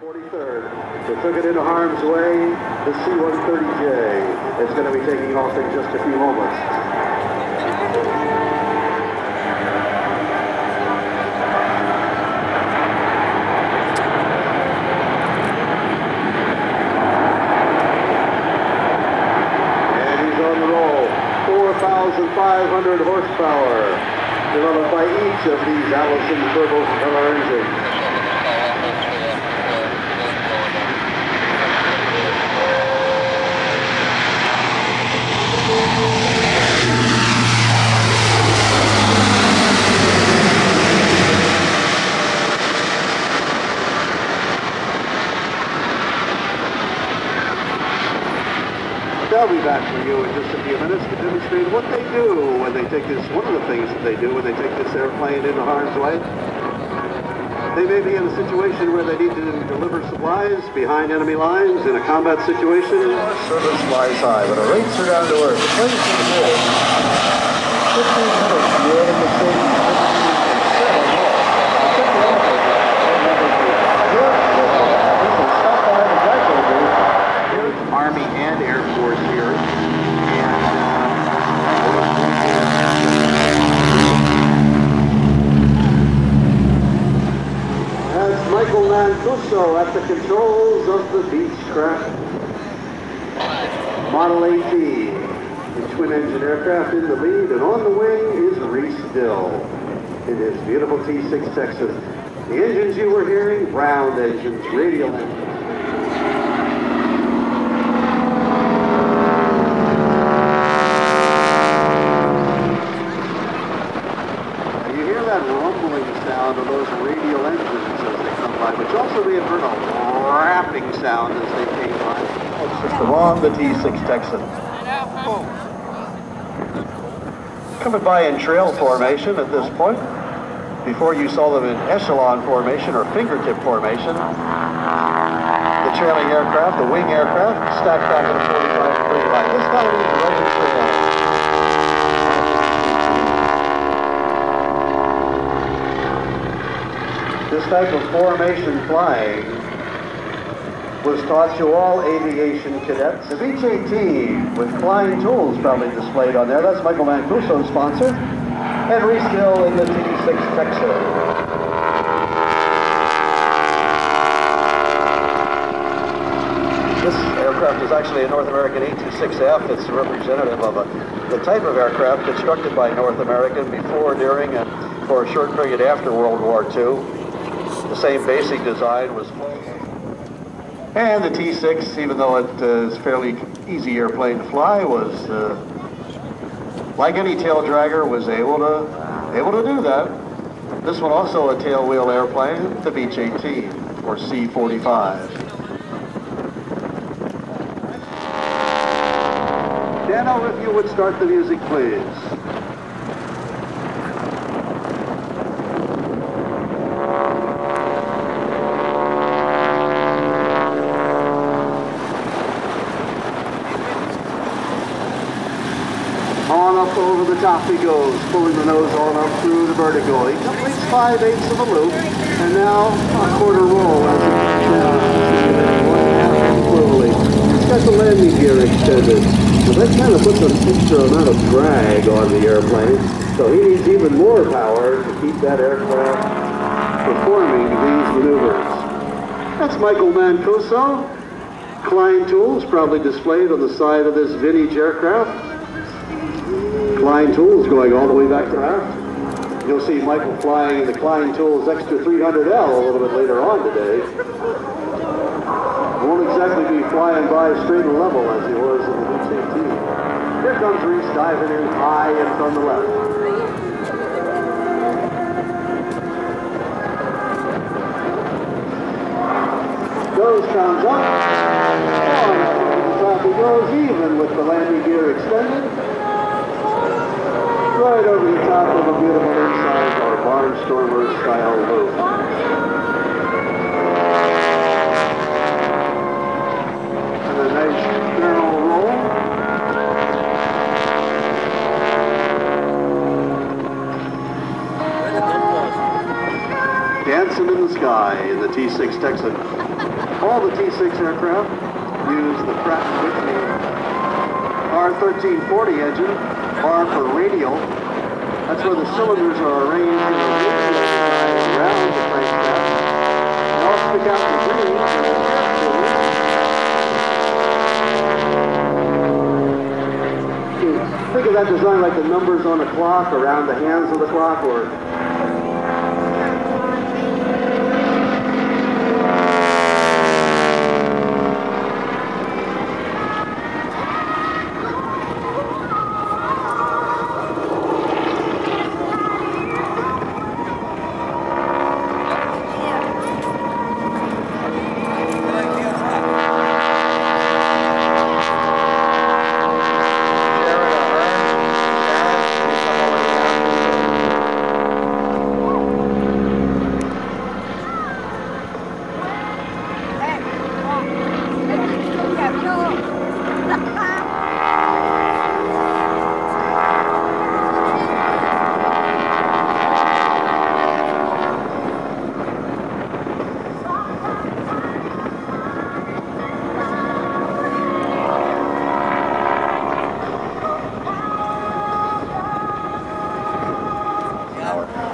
43rd. They took it into harm's way, the C-130J. It's going to be taking off in just a few moments. And he's on the roll. 4,500 horsepower, developed by each of these Allison turbopropeller engines. They'll be back for you in just a few minutes to demonstrate what they do when they take this, one of the things that they do when they take this airplane into harm's way. They may be in a situation where they need to deliver supplies behind enemy lines in a combat situation. Service flies high, but our rates are down to earth. The plane's in the middle. 15 minutes, you're in the same. Army and Air Force here, and that's Michael Mancuso at the controls of the Beechcraft Model AT, the twin-engine aircraft in the lead, and on the wing is Reese Dill in his beautiful T-6 Texan. The engines you were hearing, round engines, radial engines. Sound of those radial engines as they come by, which also may have heard a rapping sound as they came by. It's just along the T-6 Texan. Coming by in trail formation at this point. Before you saw them in echelon formation or fingertip formation. The trailing aircraft, the wing aircraft, stacked back at a 45-degree line. This time it is right in trail. This type of formation flying was taught to all aviation cadets. The Beech AT with flying tools probably displayed on there. That's Michael Mancuso's sponsor. And Reese Dill in the T-6 Texan. This aircraft is actually a North American A-26F. It's representative of the type of aircraft constructed by North American before, during, and for a short period after World War II. The same basic design was flown. And the T-6, even though it is a fairly easy airplane to fly, was, like any tail dragger, was able to do that. This one also a tail wheel airplane, the Beech AT, or C-45. Dano, if you would start the music, please. On up over the top he goes, pulling the nose on up through the vertical. He completes 5/8 of a loop, and now a quarter roll as he comes down. 1.5 slowly. He's got the landing gear extended, so that kind of puts an extra amount of drag on the airplane. So he needs even more power to keep that aircraft performing these maneuvers. That's Michael Mancuso. Klein tools probably displayed on the side of this vintage aircraft. Klein Tools going all the way back to aft. You'll see Michael flying in the Klein Tools Extra 300L a little bit later on today. Won't exactly be flying by straight and level as he was in the Beech AT. Here comes Reese diving in high and from the left. Goes, comes up. On the top he goes, even with the landing gear extended. Right over the top of a beautiful inside or barnstormer style loop. And a nice barrel roll. Dancing in the sky in the T-6 Texan. All the T-6 aircraft use the Pratt & Whitney R1340 engine, R for radial. That's where the cylinders are arranged in a radial design around the crankshaft. And I'll stick out the green. Think of that design like the numbers on a clock around the hands of the clock, or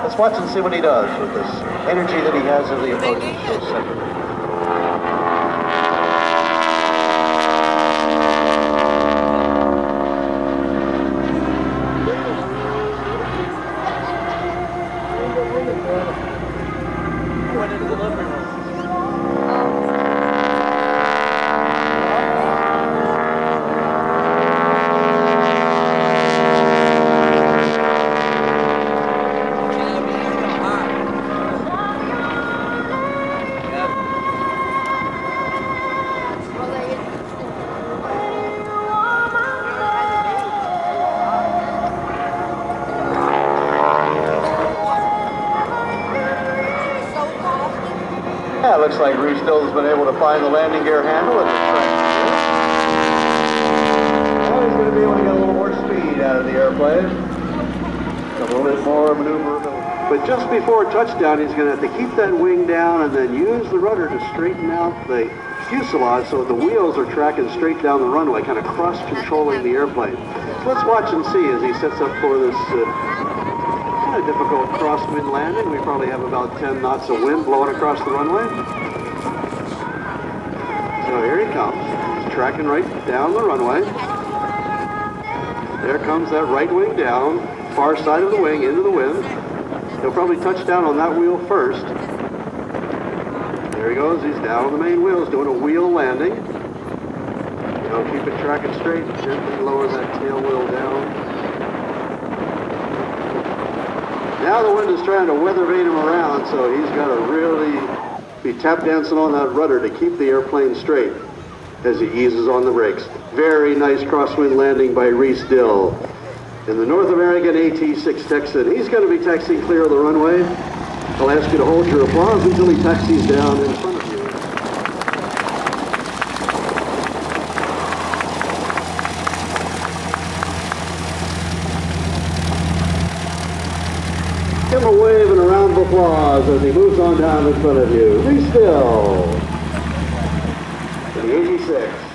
let's watch and see what he does with this energy that he has of the opposing center. Yeah, it looks like Reese Dill has been able to find the landing gear handle and now he's going to be able to get a little more speed out of the airplane. A little bit more maneuverability. But just before touchdown, he's going to have to keep that wing down and then use the rudder to straighten out the fuselage so the wheels are tracking straight down the runway, kind of cross-controlling the airplane. So let's watch and see as he sets up for this kind of difficult crosswind landing. We probably have about 10 knots of wind blowing across the runway. So here he comes. He's tracking right down the runway. There comes that right wing down, far side of the wing into the wind. He'll probably touch down on that wheel first. There he goes. He's down on the main wheels doing a wheel landing. Keep it tracking straight. Gently lower that tail wheel down. Now the wind is trying to weather vane him around, so he's got to really be tap dancing on that rudder to keep the airplane straight as he eases on the brakes. Very nice crosswind landing by Reese Dill in the North American T-6 Texan. He's going to be taxiing clear of the runway. I'll ask you to hold your applause until he taxis down in front of you. Give him a wave and a round of applause as he moves on down in front of you. Reese Dill, the 86.